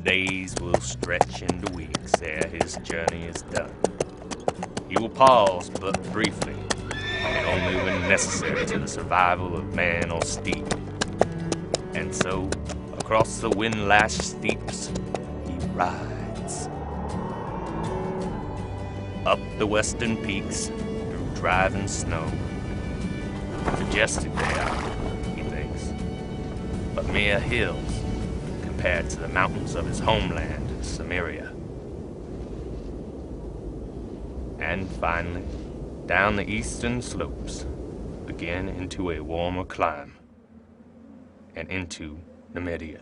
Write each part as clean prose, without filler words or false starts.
days will stretch into weeks ere his journey is done. He will pause but briefly, and only when necessary to the survival of man or steed. And so, across the wind-lashed steeps, he rides. Up the western peaks, through driving snow. Majestic they are, he thinks, but mere hills compared to the mountains of his homeland, Samaria. And finally, down the eastern slopes, again into a warmer clime, and into Numidia.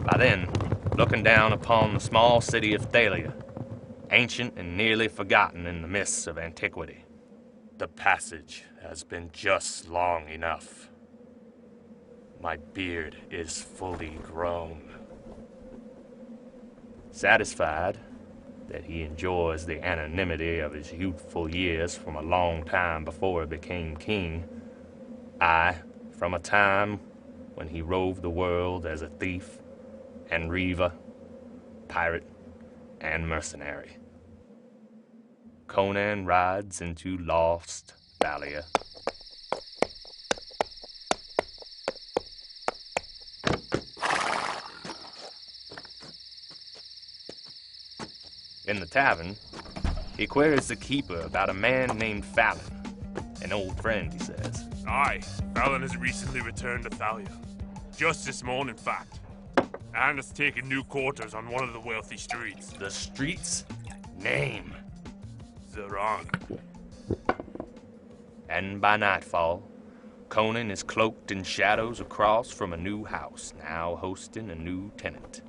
By then, looking down upon the small city of Thalia, ancient and nearly forgotten in the mists of antiquity, the passage has been just long enough. My beard is fully grown. Satisfied that he enjoys the anonymity of his youthful years from a long time before he became king, from a time when he roved the world as a thief and reaver, pirate, and mercenary, Conan rides into lost Thalia. In the tavern, he queries the keeper about a man named Fallon. An old friend, he says. Aye, Fallon has recently returned to Thalia. Just this morning, in fact. And has taken new quarters on one of the wealthy streets. The street's name? Zerang. And by nightfall, Conan is cloaked in shadows across from a new house, now hosting a new tenant.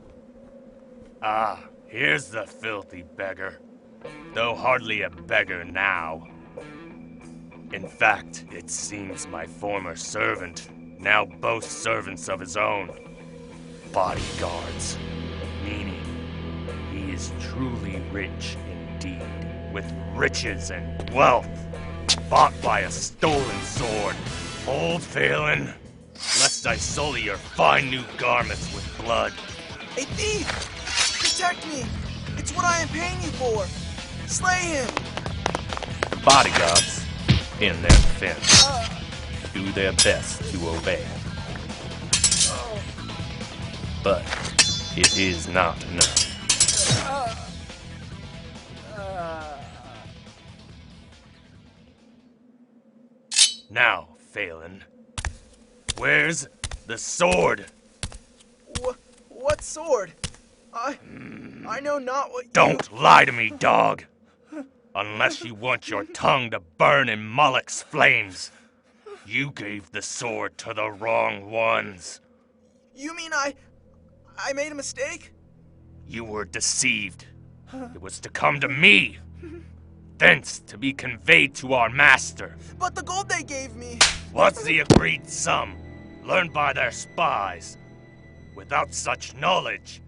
Ah, here's the filthy beggar, though hardly a beggar now. In fact, it seems my former servant now boasts servants of his own. Bodyguards, meaning he is truly rich indeed, with riches and wealth, bought by a stolen sword. Hold, Phelan, lest I sully your fine new garments with blood. A thief! Protect me! It's what I am paying you for! Slay him! Bodyguards, in their defense, do their best to obey. But it is not enough. Now, Phelan, where's the sword? What sword? I know not what you... Don't lie to me, dog! Unless you want your tongue to burn in Moloch's flames. You gave the sword to the wrong ones. You mean I made a mistake? You were deceived. It was to come to me, thence to be conveyed to our master. But the gold they gave me... What's the agreed sum, learned by their spies? Without such knowledge,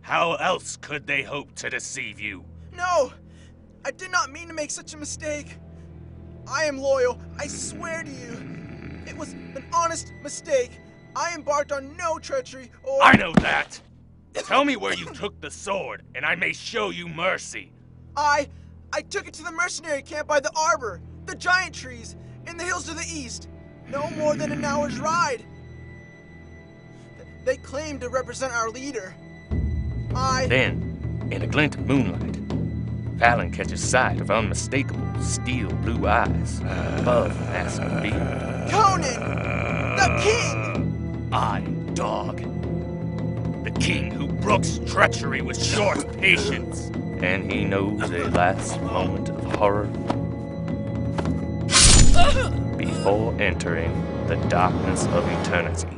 how else could they hope to deceive you? No! I did not mean to make such a mistake. I am loyal, I swear to you. It was an honest mistake. I embarked on no treachery or... I know that! Tell me where you took the sword, and I may show you mercy. I took it to the mercenary camp by the arbor, the giant trees, in the hills to the east. No more than an hour's ride. They claim to represent our leader. Then, in a glint of moonlight, Fallon catches sight of unmistakable steel blue eyes above a massive beard. Conan! The king! Aye, dog. The king who brooks treachery with short patience. And he knows a last moment of horror before entering the darkness of eternity.